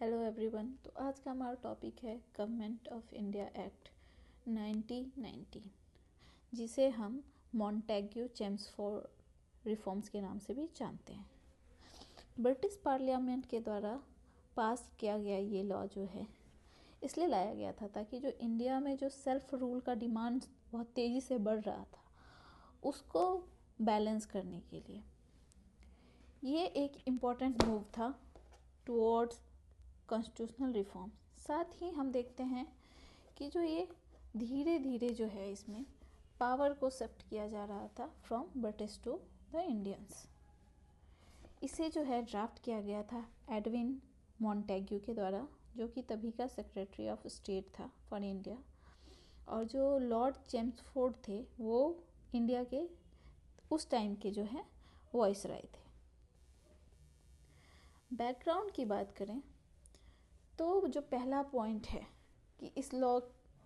Hello everyone. तो आज का हमारा टॉपिक है गवर्नमेंट ऑफ इंडिया एक्ट 1919, जिसे हम मॉन्टेग्यू चेम्सफोर्ड रिफॉर्म्स के नाम से भी जानते हैं। ब्रिटिश पार्लियामेंट के द्वारा पास किया गया ये लॉ जो है इसलिए लाया गया था ताकि जो इंडिया में जो सेल्फ रूल का डिमांड बहुत तेज़ी से बढ़ रहा था उसको बैलेंस करने के लिए ये एक इम्पॉर्टेंट मूव था टुवर्ड्स कॉन्स्टिट्यूशनल रिफॉर्म। साथ ही हम देखते हैं कि जो ये धीरे धीरे जो है इसमें पावर को शिफ्ट किया जा रहा था from British to the Indians. इसे जो है ड्राफ्ट किया गया था एडविन मॉन्टेग्यू के द्वारा, जो कि तभी का सेक्रेटरी ऑफ स्टेट था फॉर इंडिया, और जो लॉर्ड चेम्सफोर्ड थे वो इंडिया के उस टाइम के जो है वॉइसरॉय थे। बैकग्राउंड की बात करें तो जो पहला पॉइंट है कि इस लॉ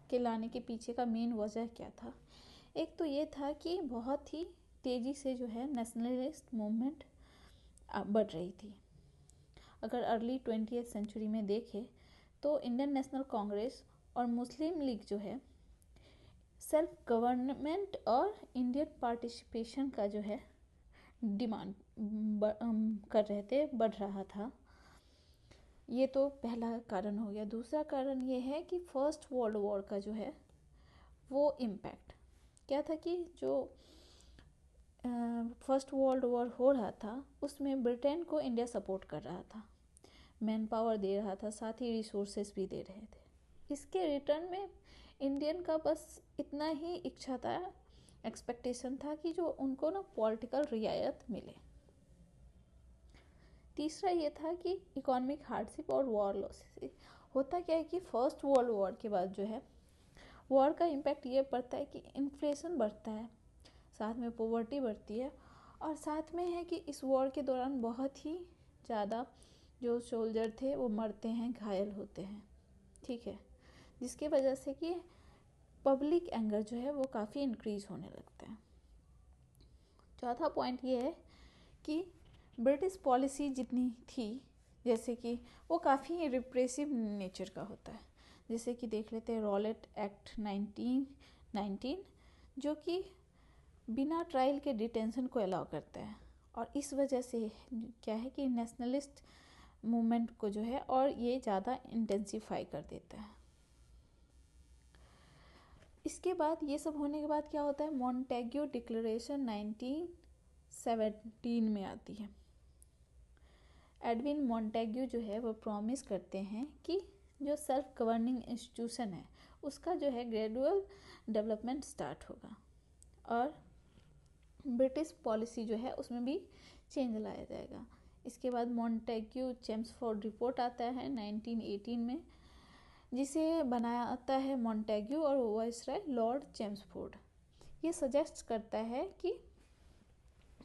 के लाने के पीछे का मेन वजह क्या था, एक तो ये था कि बहुत ही तेज़ी से जो है नेशनलिस्ट मूवमेंट बढ़ रही थी। अगर अर्ली 20th सेंचुरी में देखें तो इंडियन नेशनल कांग्रेस और मुस्लिम लीग जो है सेल्फ गवर्नमेंट और इंडियन पार्टिसिपेशन का जो है डिमांड कर रहे थे, बढ़ रहा था। ये तो पहला कारण हो गया। दूसरा कारण ये है कि फर्स्ट वर्ल्ड वॉर का जो है वो इम्पैक्ट क्या था कि जो फर्स्ट वर्ल्ड वॉर हो रहा था उसमें ब्रिटेन को इंडिया सपोर्ट कर रहा था, मैन पावर दे रहा था, साथ ही रिसोर्सेज भी दे रहे थे। इसके रिटर्न में इंडियन का बस इतना ही इच्छा था, एक्सपेक्टेशन था कि जो उनको ना पॉलिटिकल रियायत मिले। तीसरा ये था कि इकोनॉमिक हार्डशिप और वॉर लॉसेस। होता क्या है कि फर्स्ट वर्ल्ड वॉर के बाद जो है वॉर का इम्पैक्ट ये पड़ता है कि इन्फ्लेशन बढ़ता है, साथ में पॉवर्टी बढ़ती है, और साथ में है कि इस वॉर के दौरान बहुत ही ज़्यादा जो सोल्जर थे वो मरते हैं, घायल होते हैं, ठीक है, जिसकी वजह से कि पब्लिक एंगर जो है वो काफ़ी इंक्रीज होने लगता है। चौथा पॉइंट ये है कि ब्रिटिश पॉलिसी जितनी थी जैसे कि वो काफ़ी रिप्रेसिव नेचर का होता है। जैसे कि देख लेते हैं रॉलेट एक्ट 1919, जो कि बिना ट्रायल के डिटेंशन को अलाउ करता है, और इस वजह से क्या है कि नेशनलिस्ट मूवमेंट को जो है और ये ज़्यादा इंटेंसिफाई कर देता है। इसके बाद ये सब होने के बाद क्या होता है, मॉन्टेग्यू डिक्लेरेशन 1917 में आती है। एडविन मॉन्टेग्यू जो है वो प्रॉमिस करते हैं कि जो सेल्फ गवर्निंग इंस्टीट्यूशन है उसका जो है ग्रेजुअल डेवलपमेंट स्टार्ट होगा, और ब्रिटिश पॉलिसी जो है उसमें भी चेंज लाया जाएगा। इसके बाद मॉन्टेग्यू चेम्सफोर्ड रिपोर्ट आता है 1918 में, जिसे बनाता है मॉन्टेग्यू और वाइसरॉय लॉर्ड चेम्सफोर्ड। ये सजेस्ट करता है कि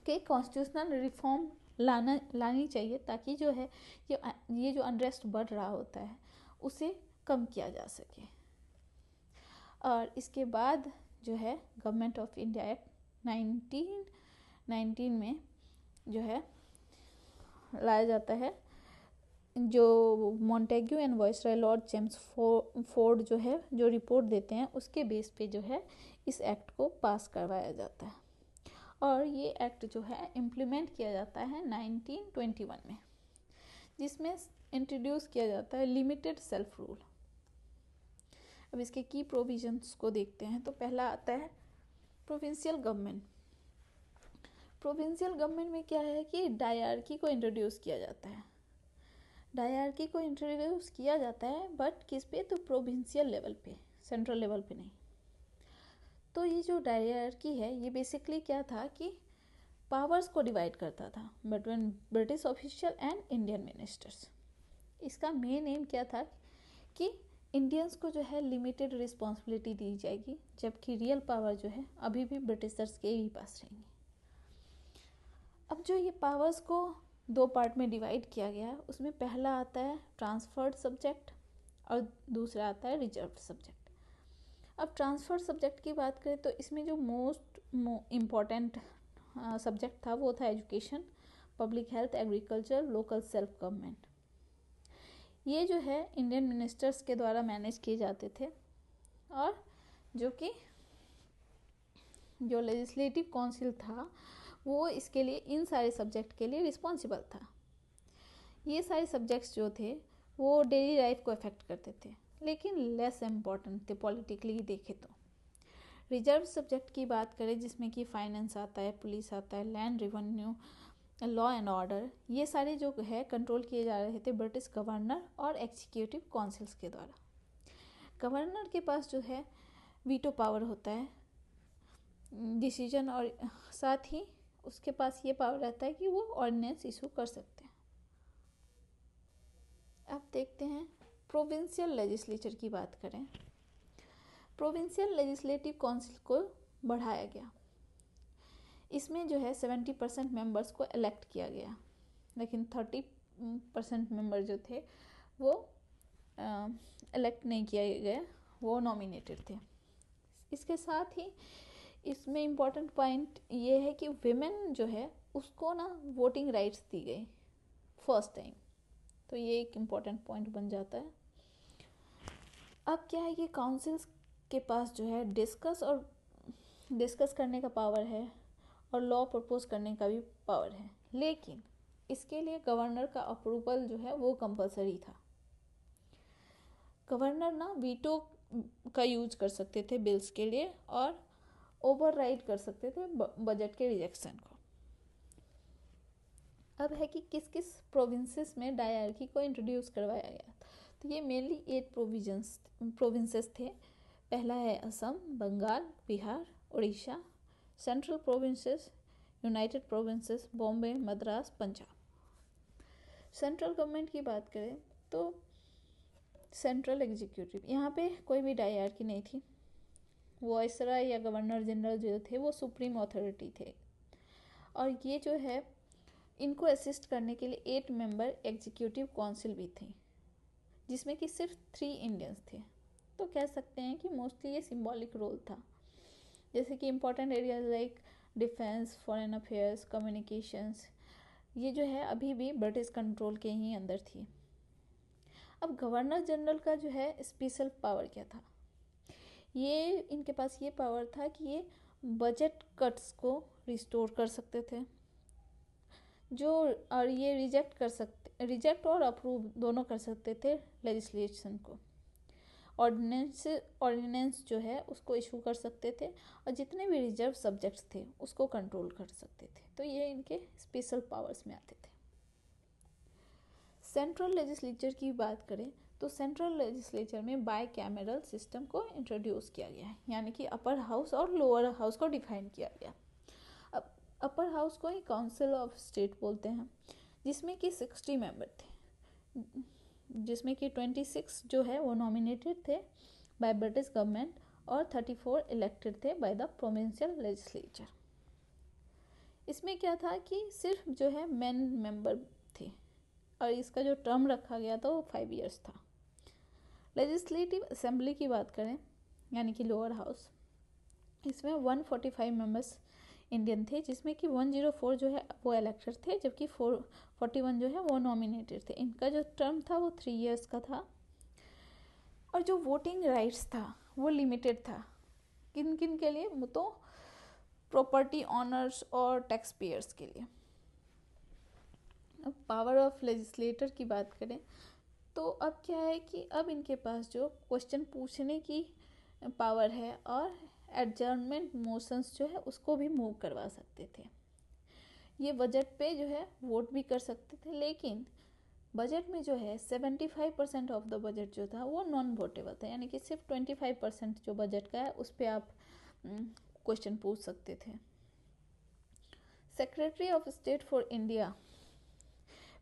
कॉन्स्टिट्यूशनल रिफॉर्म लानी चाहिए ताकि जो है ये जो अनरेस्ट बढ़ रहा होता है उसे कम किया जा सके। और इसके बाद जो है गवर्नमेंट ऑफ इंडिया एक्ट 1919 में जो है लाया जाता है, जो Montagu and viceroy Lord Chelmsford जो है जो रिपोर्ट देते हैं उसके बेस पे जो है इस एक्ट को पास करवाया जाता है, और ये एक्ट जो है इम्प्लीमेंट किया जाता है 1921 में, जिसमें इंट्रोड्यूस किया जाता है लिमिटेड सेल्फ रूल। अब इसके की प्रोविजंस को देखते हैं तो पहला आता है प्रोविंशियल गवर्नमेंट। प्रोविंशियल गवर्नमेंट में क्या है कि डायरकी को इंट्रोड्यूस किया जाता है। डायरकी को इंट्रोड्यूस किया जाता है बट किस पे, तो प्रोविंशियल लेवल पे, सेंट्रल लेवल पे नहीं। तो ये जो डायरकी है ये बेसिकली क्या था कि पावर्स को डिवाइड करता था between British official and Indian ministers. इसका मेन एम क्या था कि इंडियंस को जो है लिमिटेड रिस्पॉन्सिबिलिटी दी जाएगी, जबकि रियल पावर जो है अभी भी ब्रिटिशर्स के ही पास रहेंगी। अब जो ये पावर्स को दो पार्ट में डिवाइड किया गया है उसमें पहला आता है ट्रांसफर्ड सब्जेक्ट और दूसरा आता है रिजर्व्ड सब्जेक्ट। अब ट्रांसफर्ड सब्जेक्ट की बात करें तो इसमें जो मोस्ट इम्पॉर्टेंट सब्जेक्ट था वो था education, public health, agriculture, local self government. ये जो है इंडियन मिनिस्टर्स के द्वारा मैनेज किए जाते थे, और जो कि जो लेजिस्लेटिव काउंसिल था वो इसके लिए, इन सारे सब्जेक्ट के लिए रिस्पॉन्सिबल था। ये सारे सब्जेक्ट्स जो थे वो डेली लाइफ को अफेक्ट करते थे, लेकिन लेस इम्पॉर्टेंट थे पॉलिटिकली देखे तो। रिजर्व सब्जेक्ट की बात करें जिसमें कि फाइनेंस आता है, पुलिस आता है, land revenue, law and order, ये सारे जो है कंट्रोल किए जा रहे थे ब्रिटिश गवर्नर और एग्जीक्यूटिव काउंसिल्स के द्वारा। गवर्नर के पास जो है वीटो पावर होता है डिसीजन, और साथ ही उसके पास ये पावर रहता है कि वो ऑर्डिनेंस इशू कर सकते हैं। अब देखते हैं प्रोविंशियल लेजिस्लेचर की बात करें। प्रोविंशियल लेजिस्लेटिव काउंसिल को बढ़ाया गया। इसमें जो है 70% मेंबर्स को इलेक्ट किया गया, लेकिन 30% मेंबर जो थे वो इलेक्ट नहीं किया गया, वो नॉमिनेटेड थे। इसके साथ ही इसमें इम्पॉर्टेंट पॉइंट ये है कि विमेन जो है उसको ना वोटिंग राइट्स दी गई फर्स्ट टाइम, तो ये एक इम्पॉर्टेंट पॉइंट बन जाता है। अब क्या है कि काउंसिल्स के पास जो है डिस्कस करने का पावर है और लॉ प्रपोज करने का भी पावर है, लेकिन इसके लिए गवर्नर का अप्रूवल जो है वो कंपलसरी था। गवर्नर ना वीटो का यूज कर सकते थे बिल्स के लिए और ओवरराइड कर सकते थे बजट के रिजेक्शन को। अब है कि किस किस प्रोविंसेस में डायरकी को इंट्रोड्यूस करवाया गया, तो ये मेनली 8 प्रोविंसेस थे। पहला है Assam, Bengal, Bihar, Orissa, central provinces, united provinces, Bombay, Madras, Punjab. Central government की बात करें तो सेंट्रल एग्जीक्यूटिव, यहाँ पे कोई भी डायरकी नहीं थी। वायसराय या गवर्नर जनरल जो थे वो सुप्रीम अथॉरिटी थे, और ये जो है इनको असिस्ट करने के लिए 8 मेंबर एग्जीक्यूटिव काउंसिल भी थे, जिसमें कि सिर्फ 3 इंडियंस थे। तो कह सकते हैं कि मोस्टली ये सिंबॉलिक रोल था, जैसे कि important areas like defence, foreign affairs, communications, ये जो है अभी भी ब्रिटिश कंट्रोल के ही अंदर थी। अब गवर्नर जनरल का जो है स्पेशल पावर क्या था, ये इनके पास ये पावर था कि ये बजट कट्स को रिस्टोर कर सकते थे, जो और ये रिजेक्ट और अप्रूव दोनों कर सकते थे लेजिस्लेशन को। ऑर्डिनेंस जो है उसको इशू कर सकते थे, और जितने भी रिजर्व सब्जेक्ट्स थे उसको कंट्रोल कर सकते थे। तो ये इनके स्पेशल पावर्स में आते थे। सेंट्रल लेजिस्लेचर की बात करें तो सेंट्रल लेजिस्लेचर में बाई कैमरल सिस्टम को इंट्रोड्यूस किया गया है, यानी कि अपर हाउस और लोअर हाउस को डिफाइन किया गया। अब अपर हाउस को ही काउंसिल ऑफ स्टेट बोलते हैं, जिसमें कि 60 मेंबर थे, जिसमें कि 26 जो है वो नॉमिनेटेड थे बाय ब्रिटिश गवर्नमेंट और 34 इलेक्टेड थे बाय द प्रोविंशियल लेजिस्लेचर। इसमें क्या था कि सिर्फ जो है मेन मेंबर थे, और इसका जो टर्म रखा गया था वो 5 इयर्स था। लेजिस्लेटिव असेंबली की बात करें, यानी कि लोअर हाउस, इसमें 145 मेंबर्स इंडियन थे, जिसमें कि 104 जो है वो इलेक्टेड थे, जबकि 41 जो है वो नॉमिनेटेड थे। इनका जो टर्म था वो 3 इयर्स का था, और जो वोटिंग राइट्स था वो लिमिटेड था। किन किन के लिए, वो तो प्रॉपर्टी ऑनर्स और टैक्स पेयर्स के लिए। अब पावर ऑफ लेजिस्लेटर की बात करें तो अब क्या है कि अब इनके पास जो क्वेश्चन पूछने की पावर है, और एडजर्नमेंट मोशंस जो है उसको भी मूव करवा सकते थे। ये बजट पे जो है वोट भी कर सकते थे, लेकिन बजट में जो है 75% ऑफ द बजट जो था वो नॉन वोटेबल था, यानी कि सिर्फ 25% जो बजट का है उस पर आप क्वेश्चन पूछ सकते थे। Secretary of state for India,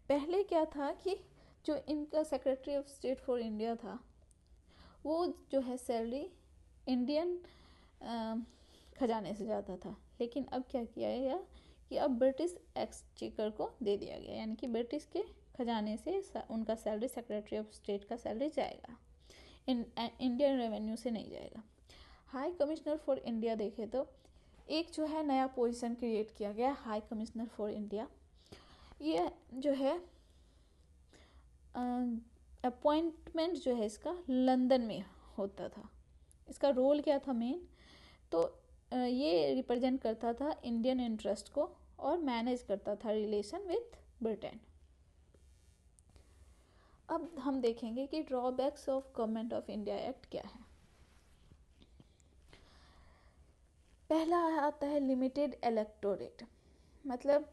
पहले क्या था कि जो इनका secretary of state for India था वो जो है सैलरी इंडियन खजाने से जाता था, लेकिन अब क्या किया गया कि अब ब्रिटिश एक्सचेकर को दे दिया गया, यानी कि ब्रिटिश के खजाने से उनका सैलरी, सेक्रेटरी ऑफ स्टेट का सैलरी जाएगा, इंडियन रेवेन्यू से नहीं जाएगा। हाई कमिश्नर फॉर इंडिया देखे तो एक जो है नया पोजीशन क्रिएट किया गया, हाई कमिश्नर फॉर इंडिया। ये जो है अपॉइंटमेंट जो है इसका लंदन में होता था। इसका रोल क्या था मेन, तो ये रिप्रेजेंट करता था इंडियन इंटरेस्ट को और मैनेज करता था रिलेशन विथ ब्रिटेन। अब हम देखेंगे कि drawbacks of government of India act क्या है। पहला आता है लिमिटेड इलेक्टोरेट, मतलब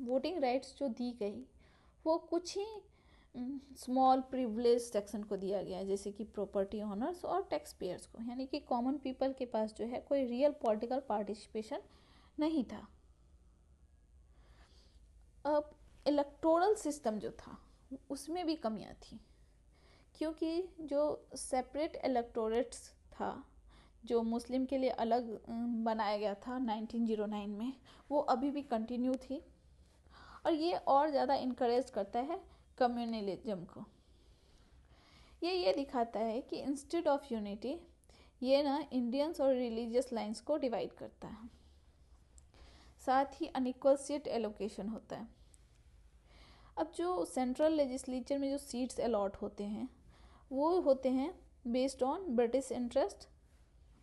वोटिंग राइट्स जो दी गई वो कुछ ही स्मॉल प्रिविलेज सेक्शन को दिया गया है, जैसे कि प्रॉपर्टी ओनर्स और टैक्स पेयर्स को, यानी कि कॉमन पीपल के पास जो है कोई रियल पॉलिटिकल पार्टिसिपेशन नहीं था। अब इलेक्टोरल सिस्टम जो था उसमें भी कमियां थी, क्योंकि जो सेपरेट इलेक्टोरेट्स था जो मुस्लिम के लिए अलग बनाया गया था 1909 में, वो अभी भी कंटिन्यू थी और ये और ज़्यादा इनकरेज करता है कम्युनलिज्म को। ये दिखाता है कि इंस्टेड ऑफ यूनिटी ये ना इंडियंस और रिलीजियस लाइंस को डिवाइड करता है। साथ ही अनइक्वल सीट एलोकेशन होता है। अब जो सेंट्रल लेजिस्लेचर में जो सीट्स अलॉट होते हैं वो होते हैं बेस्ड ऑन ब्रिटिश इंटरेस्ट,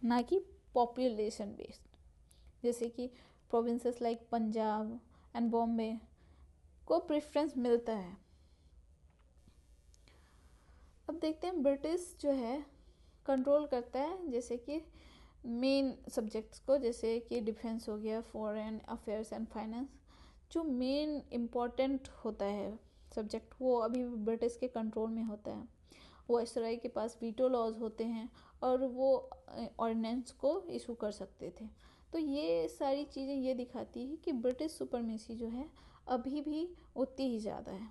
ना कि पॉपुलेशन बेस्ड। जैसे कि provinces like Punjab and Bombay को प्रेफरेंस मिलता है। अब देखते हैं ब्रिटिश जो है कंट्रोल करता है जैसे कि मेन सब्जेक्ट्स को, जैसे कि डिफेंस हो गया, फॉरेन अफेयर्स एंड फाइनेंस। जो मेन इम्पॉर्टेंट होता है सब्जेक्ट वो अभी ब्रिटिश के कंट्रोल में होता है। वायसराय के पास वीटो लॉज होते हैं और वो ऑर्डिनेंस को इशू कर सकते थे। तो ये सारी चीज़ें ये दिखाती है कि ब्रिटिश सुपरमेसी जो है अभी भी उतनी ही ज़्यादा है।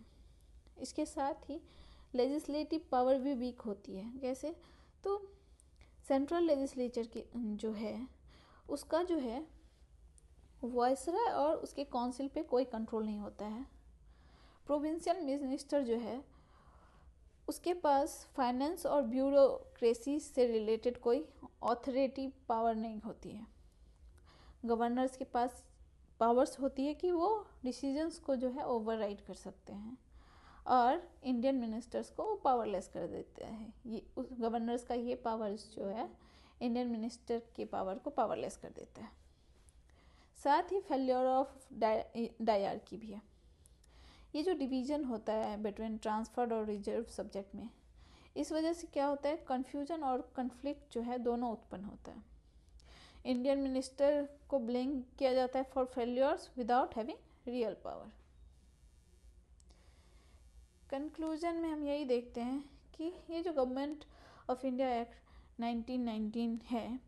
इसके साथ ही लेजिस्लेटिव पावर भी वीक होती है। कैसे, तो सेंट्रल लेजिस्लेचर की जो है उसका जो है वायसराय और उसके काउंसिल पे कोई कंट्रोल नहीं होता है। प्रोविंशियल मिनिस्टर जो है उसके पास फाइनेंस और ब्यूरोक्रेसी से रिलेटेड कोई ऑथोरिटी पावर नहीं होती है। गवर्नर्स के पास पावर्स होती है कि वो डिसीजंस को जो है ओवरराइड कर सकते हैं और इंडियन मिनिस्टर्स को पावरलेस कर देते हैं। ये उस गवर्नर्स का ये पावर्स जो है इंडियन मिनिस्टर के पावर को पावरलेस कर देता है। साथ ही फेल्योर ऑफ डायरकी भी है। ये जो डिवीज़न होता है बिटवीन ट्रांसफर्ड और रिजर्व सब्जेक्ट में, इस वजह से क्या होता है, कन्फ्यूजन और कन्फ्लिक्ट जो है दोनों उत्पन्न होता है। इंडियन मिनिस्टर को ब्लेम किया जाता है for failures without having real power. Conclusion में हम यही देखते हैं कि ये जो गवर्नमेंट ऑफ इंडिया एक्ट 1919 है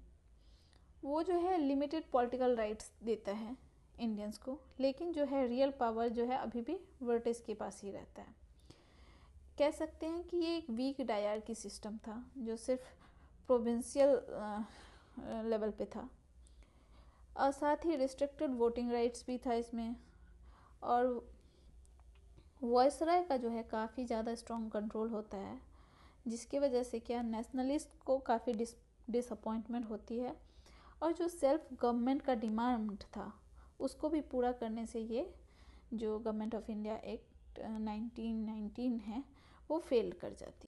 वो जो है लिमिटेड पॉलिटिकल राइट्स देता है इंडियंस को, लेकिन जो है रियल पावर जो है अभी भी ब्रिटिश के पास ही रहता है। कह सकते हैं कि ये एक वीक डायरकी सिस्टम था जो सिर्फ प्रोविंशियल लेवल पे था और साथ ही रिस्ट्रिक्टेड वोटिंग राइट्स भी था इसमें। और वायसराय का जो है काफ़ी ज़्यादा स्ट्रॉन्ग कंट्रोल होता है, जिसकी वजह से क्या नेशनलिस्ट को काफ़ी डिसअपॉइंटमेंट होती है और जो सेल्फ गवर्नमेंट का डिमांड था उसको भी पूरा करने से ये जो गवर्नमेंट ऑफ इंडिया एक्ट 1919 है वो फेल कर जाती है।